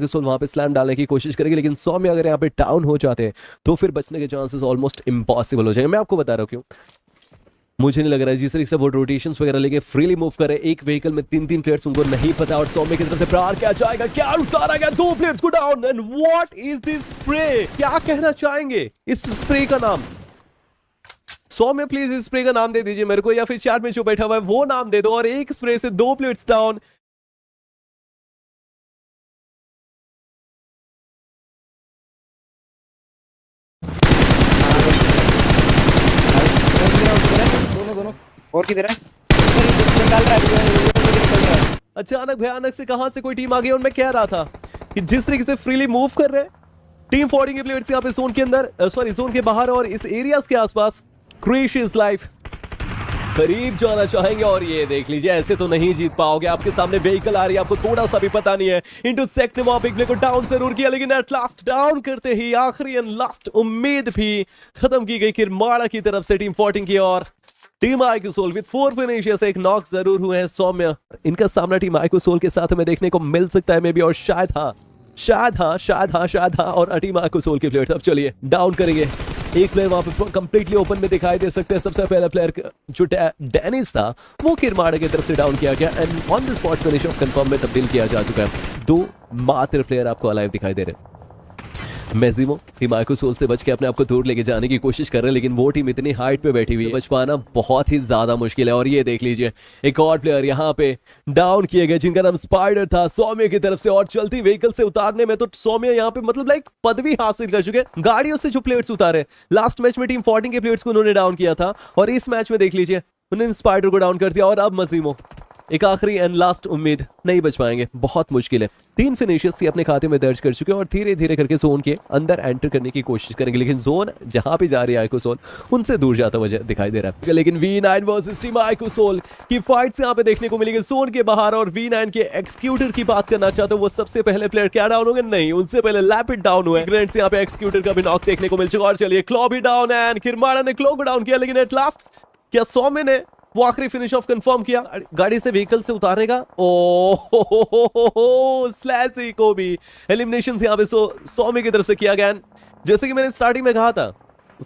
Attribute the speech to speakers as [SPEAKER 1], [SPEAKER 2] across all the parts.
[SPEAKER 1] Soul वहां पे slam डालने की कोशिश करेगी, लेकिन सौम्य अगर यहाँ पे डाउन हो जाते हैं तो फिर बचने के चांसेस ऑलमोस्ट इम्पॉसिबल हो जाएंगे। मैं आपको बता रहा हूँ क्यों। मुझे नहीं लग रहा है जिस तरीके से वो रोटेशंस वगैरह लेके फ्रीली मूव करे, एक व्हीकल में 3-3 प्लेयर्स उनको नहीं पता, और सौम्य की तरफ से प्रहार क्या जाएगा, क्या उतारा गया 2 प्लेयर्स को down. And what is this spray, क्या कहना चाहेंगे इस स्प्रे का नाम? सौम्य प्लीज इस स्प्रे का नाम दे दीजिए मेरे को, या फिर चैट में जो बैठा हुआ है वो नाम दे दो। और एक स्प्रे से 2 प्लेयर्स डाउन।
[SPEAKER 2] दोनों और किधर है? निकाल रहा है।
[SPEAKER 1] अचानक भयानक से कहां से कोई टीम आ गई, और मैं कह रहा था कि जिस तरीके से फ्रीली मूव कर रहे हैं टीम 14 के प्लेयर्स यहाँ पे जोन के अंदर, सॉरी जोन के बाहर और इस एरियाज के आसपास, क्रेशियस लाइफ करीब जाना चाहेंगे। और ये देख लीजिए, ऐसे तो नहीं जीत पाओगे। आपके सामने व्हीकल आ रही है, आपको थोड़ा सा भी पता नहीं है। इंटू सेक्ट ने वहां पे को डाउन जरूर किया, लेकिन एट लास्ट डाउन करते ही आखिरी एंड लास्ट उम्मीद भी खत्म की गई किरमाड़ा की तरफ से टीम 14 की। और team IQ Soul with 4 finishers, एक नॉक जरूर हुए हैं सौम्य। इनका सामना टीम आईक्यू सोल के साथ हमें देखने को मिल सकता है मे बी, और शायद हाँ और टीम आईक्यू सोल के प्लेयर्स अब चलिए डाउन करेंगे। एक प्लेयर वहां पे कंप्लीटली ओपन में दिखाई दे सकते हैं। सबसे पहला प्लेयर जो डेनिस था वो किरमाड़ा की तरफ से डाउन किया गया, and on the spot finish off confirm में तब्दील किया जा चुका है। 2 मात्र प्लेयर आपको अलाइव दिखाई दे रहे हैं। मेजिमो टीम आईक्यू सोल से बच के अपने आप को दूर लेके जाने की कोशिश कर रहे हैं, लेकिन वो टीम इतनी हाइट पे बैठी हुई है, बच पाना बहुत ही ज्यादा मुश्किल है। और ये देख लीजिए, एक और प्लेयर यहाँ पे डाउन किए गए जिनका नाम स्पाइडर था सौम्य की तरफ से। और चलती व्हीकल से उतारने में तो सौम्य यहाँ पे मतलब लाइक पदवी हासिल कर चुके हैं। गाड़ियों से जो प्लेयर्स उतारे, लास्ट मैच में टीम 14 के प्लेयर्स को उन्होंने डाउन किया था, और इस मैच में देख लीजिए उन्होंने स्पाइडर को डाउन कर दिया। और अब मजीमो एक आखिरी एंड लास्ट उम्मीद, नहीं बच पाएंगे, बहुत मुश्किल है। 3 फिनिशर्स ही अपने खाते में दर्ज कर चुके हैं और धीरे धीरे करके जोन के अंदर एंटर करने की कोशिश करेंगे, लेकिन जोन जहां पे जा रही है आईक्यू सोल उनसे दूर जाता हुआ दिखाई दे रहा है। लेकिन V9 versus team IQ Soul की फाइट्स यहां पे देखने को मिलेगी जोन के बाहर। और V9 के एक्सक्यूटर की बात करना चाहते हो, वो सबसे पहले प्लेयर क्या डाउन होंगे? नहीं, उनसे पहले लैपिड डाउन हुए। ग्रेनेड यहाँ पे एक्सक्यूटर का भी नॉक देखने को मिल चुका। और चलिए क्लॉ भी डाउन, एंड किरमाड़ा ने क्लॉ को डाउन किया, लेकिन एट लास्ट क्या सौम्य ने वो आखिरी फिनिश ऑफ कंफर्म किया गाड़ी से व्हीकल से उतारने का? स्लैसी को भी एलिमिनेशन यहाँ पे सौम्य की तरफ से किया गया। जैसे कि मैंने स्टार्टिंग में कहा था,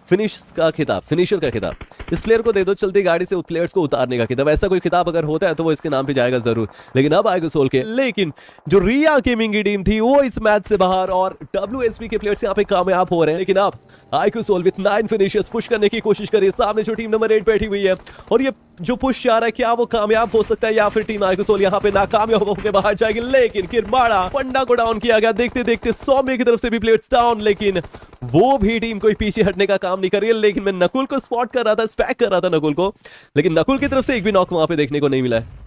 [SPEAKER 1] फिनिशर का खिताब इस प्लेयर को दे दो, चलती गाड़ी से प्लेयर्स को उतारने का खिताब। ऐसा कोई खिताब अगर होता है तो वो इसके नाम पे जाएगा जरूर। लेकिन अब आईक्यू सोल के, लेकिन जो रिया गेमिंग की टीम थी वो इस मैच से बाहर, और WSP के प्लेयर्स यहाँ पे कामयाब हो रहे हैं। लेकिन अब IQ Soul with 9 finishers push करने की कोशिश करिए। सामने जो टीम नंबर 8 बैठी हुई है, और ये जो पुश जा रहा है क्या वो कामयाब हो सकता है, या फिर टीम आईक्यू सोल यहाँ पे नाकामयाब होकर बाहर जाएगी। लेकिन किरमाड़ा पंडा को डाउन किया गया। देखते देखते सौम्य की तरफ से भी प्लेयर्स डाउन, लेकिन वो भी टीम कोई पीछे हटने का काम नहीं कर रही है। लेकिन मैं नकुल को स्पॉट कर रहा था, स्पैक कर रहा था नकुल को, लेकिन नकुल की तरफ से एक भी नॉक वहां पे देखने को नहीं मिला है।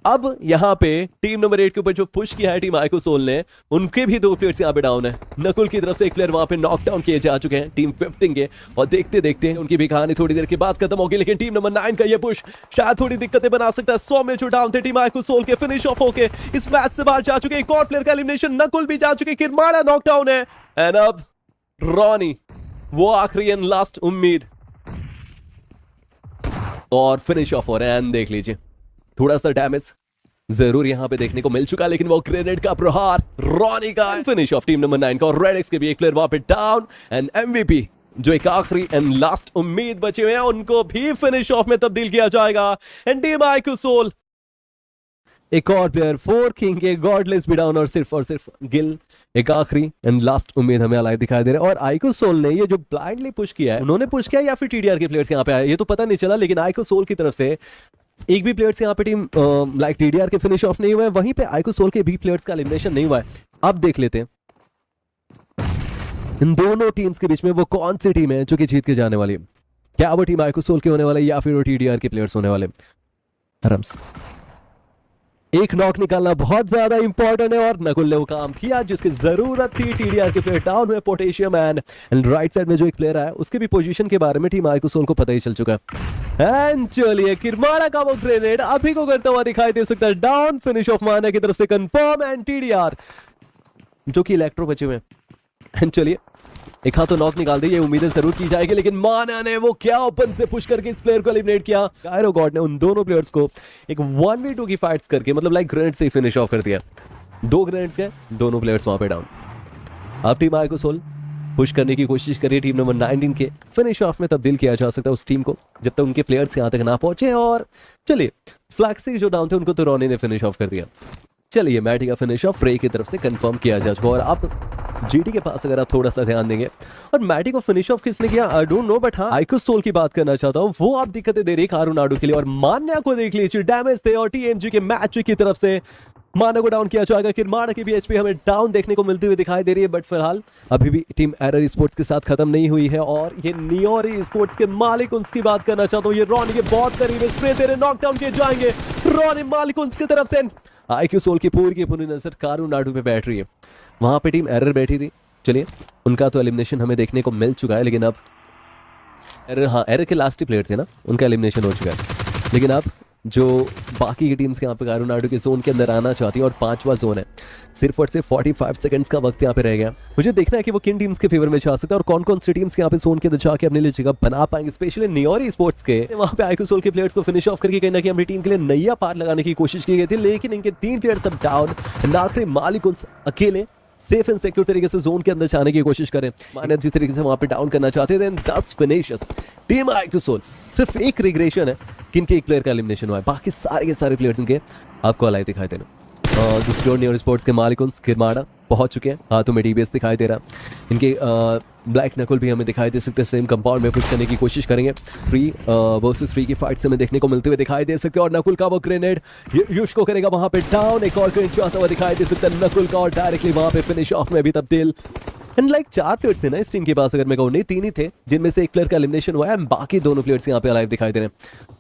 [SPEAKER 1] अब यहाँ पे टीम नंबर 8 के ऊपर जो पुश किया है टीम आईक्यू सोल ने, उनके भी 2 प्लेयर्स यहाँ पे डाउन है। नकुल की तरफ से एक प्लेयर वहां पे नॉक डाउन किए जा चुके हैं टीम 15 के, और देखते देखते उनकी भी कहानी थोड़ी देर के बाद खत्म होगी। लेकिन टीम नंबर 9 का ये पुश शायद थोड़ी दिक्कतें बना सकता है। सौम्य जो डाउन थे टीम आईक्यू सोल के, फिनिश ऑफ होके इस मैच से बाहर जा चुके। एक और प्लेयर का एलिमिनेशन, नकुल भी जा चुके, किरमाड़ा नॉकडाउन है, एंड अब रॉनी वो आखिरी एंड लास्ट उम्मीद, और फिनिश ऑफ हो रहे हैं। देख लीजिए थोड़ा सा डैमेज जरूर यहां पे देखने को मिल चुका, लेकिन वो ग्रेनेड का प्रहार रॉनी का फिनिश ऑफ टीम नंबर 9 का। और रेड एक्स के भी एक प्लेयर वहां पे डाउन, एंड MVP जो एक आखिरी एंड लास्ट उम्मीद बचे हुए हैं उनको भी फिनिश ऑफ में तब्दील किया जाएगा। एंड टीम आईक्यू सोल एक और प्लेयर 4 किंग के गॉडलेस भी डाउन, और सिर्फ गिल एक आखिरी एंड लास्ट उम्मीद हमें अलाइव दिखाई दे रहे हैं। और आईक्यू सोल ने ये जो ब्लाइंडली पुश किया है, उन्होंने पुश किया या फिर TDR के प्लेयर्स यहाँ पे आए ये तो पता नहीं चला, लेकिन आईक्यू सोल की तरफ से एक भी प्लेयर्स यहाँ पे टीम लाइक TDR के फिनिश ऑफ नहीं हुआ है, वहीं पे आईक्यू सोल के भी प्लेयर्स का एलिमिनेशन नहीं हुआ है। अब देख लेते हैं इन दोनों टीम्स के बीच में वो कौन सी टीम है जो कि जीत के जाने वाली है। क्या वो टीम आईक्यू सोल के होने वाले या फिर वो TDR के प्लेयर्स होने वाले? आराम से एक नॉक निकालना बहुत ज्यादा इंपॉर्टेंट है, और नकुल ने वो काम किया जिसकी जरूरत थी। TDR के प्लेयर डाउन हुए, पोटेशियम एंड राइट साइड में जो एक प्लेयर आया उसके भी पोजीशन के बारे में टीम आईक्यू सोल को पता ही चल चुका है। एंड चलिए किरमाड़ा का वो ग्रेनेड अभी को करता हुआ दिखाई दे सकता है डाउन, फिनिश ऑफ माना की तरफ से कंफर्म, एंड TDR जो कि इलेक्ट्रो बचे हुए। एंड चलिए एक हाथ तो नॉक निकाल दी, ये उम्मीदें जरूर की जाएगी, लेकिन माना ने वो क्या ओपन से पुश करके इस प्लेयर को एलिमिनेट किया। कायरो गॉड ने उन दोनों प्लेयर्स को एक 1v2 की फाइट्स करके मतलब लाइक ग्रेनेड से ही फिनिश ऑफ कर दिया। 2 ग्रेनेड्स गए, दोनों प्लेयर्स वहां पे डाउन। अब टीम आइको सोल पुश करने की कोशिश कर रही है टीम नंबर 19 के। फिनिश ऑफ में तब्दील किया जा सकता है उस टीम को जब तक उनके प्लेयर्स यहाँ तक ना पहुंचे। और चलिए फ्लैक्सी जो डाउन थे उनको तो रोनी ने फिनिश ऑफ कर दिया। चलिए मैटी का फिनिश ऑफ रे की तरफ से कंफर्म किया जा चुका। और अब जीटी के पास अगर आप थोड़ा सा ध्यान देंगे, और मैटी को फिनिश ऑफ किसने किया आई डोंट नो, बट हाँ आइको सोल की बात करना चाहता हूँ। वो आप दिक्कतें दे रही है कारुनाडू के लिए। और मान्या को देख लीजिए, डैमेज थे और टीएमजी के मैच की तरफ से माना को डाउन किया जाएगा। किरमाड़ा की भी एचपी हमें डाउन देखने को मिलती हुई दिखाई दे रही है, बट फिलहाल अभी भी टीम एरर स्पोर्ट्स के साथ खत्म नहीं हुई है। और ये नियोरी स्पोर्ट्स के मालिक उनकी बात करना चाहता हूँ, ये रॉनी के बहुत करीब है, स्प्रे तेरे नॉकडाउन किए जाएंगे। रॉनी मालिक उनकी तरफ से आईक्यू सोल की पूरी नजर कारुनाडू पे बैठ रही है। वहां पे टीम एरर बैठी थी। चलिए उनका तो एलिमिनेशन हमें देखने को मिल चुका है, लेकिन अब एरर के लास्ट ही प्लेयर थे ना, उनका एलिमिनेशन हो चुका है। लेकिन अब जो बाकी की टीम्स यहाँ पे कारुनाडू के जोन के अंदर आना चाहती है, और 5वां जोन है, सिर्फ और सिर्फ 45 सेकंड्स का वक्त यहाँ पे रह गया। मुझे देखना है कि वो किन टीम्स के फेवर में जा सकता है और कौन कौन सी टीम्स यहाँ पे जोन के अंदर जाके अपने लिए जगह बना पाएंगे। स्पेशली नियोरी स्पोर्ट्स के वहाँ पे आइको सोल के प्लेयर्स को फिनिश ऑफ करके कहीं ना कहीं अपनी टीम के लिए नैया पार लगाने की कोशिश की गई थी, लेकिन इनके 3 प्लेयर्स अब डाउन। आखिरी मालिक अकेले सेफ एंड सिक्योर तरीके से जोन के अंदर जाने की कोशिश करें। माने जिस तरीके से वहां पे डाउन करना चाहते थे, 10 फिनिशेस टीम आइको सोल। सिर्फ एक रिग्रेशन है कि इनके एक प्लेयर का एलिमिनेशन हुआ है, बाकी सारे के सारे प्लेयर्स इनके आपको अलाइ दिखाई देना। दूसरी ओर नियोरी स्पोर्ट्स के मालिक किरमाड़ा पहुंच चुके हैं, हाथों में डीबीएस दिखाई दे रहा। इनके ब्लैक नकुल भी हमें दिखाई दे सकते हैं, सेम कंपाउंड में पुश करने की कोशिश करेंगे। 3 वर्सेस 3 की फाइट से हमें देखने को मिलते हुए दिखाई दे सकते हैं। और नकुल का वो ग्रेनेड युश को करेगा वहां पे डाउन, एक और ग्रेनेड आता हुआ दिखाई दे सकता है नकुल का, और डायरेक्टली वहां पे फिनिश ऑफ में भी तब्दील। एंड लाइक 4 प्लेयर थे ना इस टीम के पास, अगर मैं कहूँ नहीं 3 ही थे, जिनमें से एक प्लेयर का एलिमिनेशन हुआ है, बाकी दोनों प्लेयर्स यहाँ पे अलाइव दिखाई दे रहे हैं।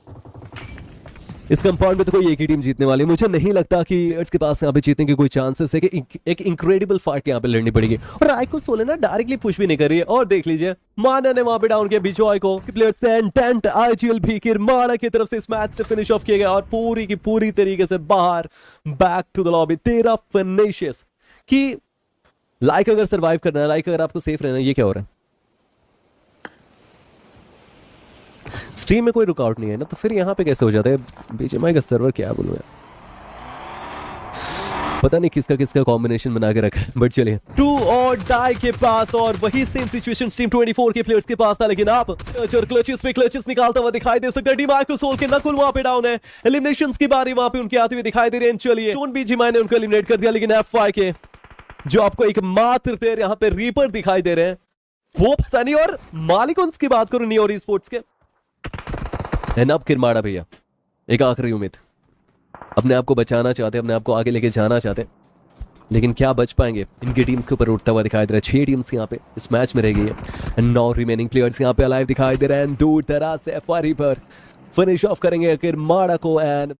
[SPEAKER 1] इस कंपाउंड में तो कोई एक ही टीम जीतने वाली है। मुझे नहीं लगता कि इसके पास यहाँ पे जीतने के कोई चांसेस है, कि एक इनक्रेडिबल फाइट यहाँ पे लड़नी पड़ेगी। और आइको सोल ना डायरेक्टली पुश भी नहीं कर रही है। और देख लीजिए माना ने वहां पे डाउन किया बीच आइको प्लेयर्स से। इंटेंट आईजीएल भी किरमाड़ा की तरफ से इस मैच से फिनिश ऑफ किया गया, और पूरी की पूरी तरीके से बाहर, back to the lobby. 13 finishes की लाइक अगर सर्वाइव करना है, लाइक अगर आपको सेफ रहना है, ये क्या हो रहा है? स्ट्रीम में कोई रुकावट नहीं है ना, तो फिर यहाँ पे कैसे हो जाता है? बीजीएमआई का सर्वर क्या बोलूं मैं, पता नहीं किसका किसका कॉम्बिनेशन बना के रखा है। बट चलिए 2 और डाई के पास, और वही सेम सिचुएशन टीम 24 के प्लेयर्स के पास था, लेकिन आप क्लचेस पे क्लचेस निकालता हुआ दिखाई दे सकता है टीम आइको सोल के। नकुल वहां पे डाउन है, एलिमिनेशंस की बारी वहां पे उनके आते हुए दिखाई दे रहे हैं। चलिए टोन बीजीएमआई ने उनको एलिमिनेट कर दिया, लेकिन एफवाई के जो आपको एक मात्र प्लेयर यहाँ पे रीपर दिखाई दे रहे हैं, वो पता नहीं। और मालिक की बात करूं नियोरी स्पोर्ट्स के, अब किरमाड़ा भैया एक आखिरी उम्मीद, अपने आप को बचाना चाहते, अपने आप को आगे लेके जाना चाहते, लेकिन क्या बच पाएंगे? इनकी टीम्स के ऊपर उठता हुआ दिखाई दे रहा है। 6 टीम्स यहाँ पे इस मैच में रह गई है, 9 रिमेनिंग प्लेयर्स यहाँ पे अलाइव दिखाई दे रहे हैं। दूर दराज से एफआर पर फिनिश ऑफ करेंगे किरमाड़ा को। एंड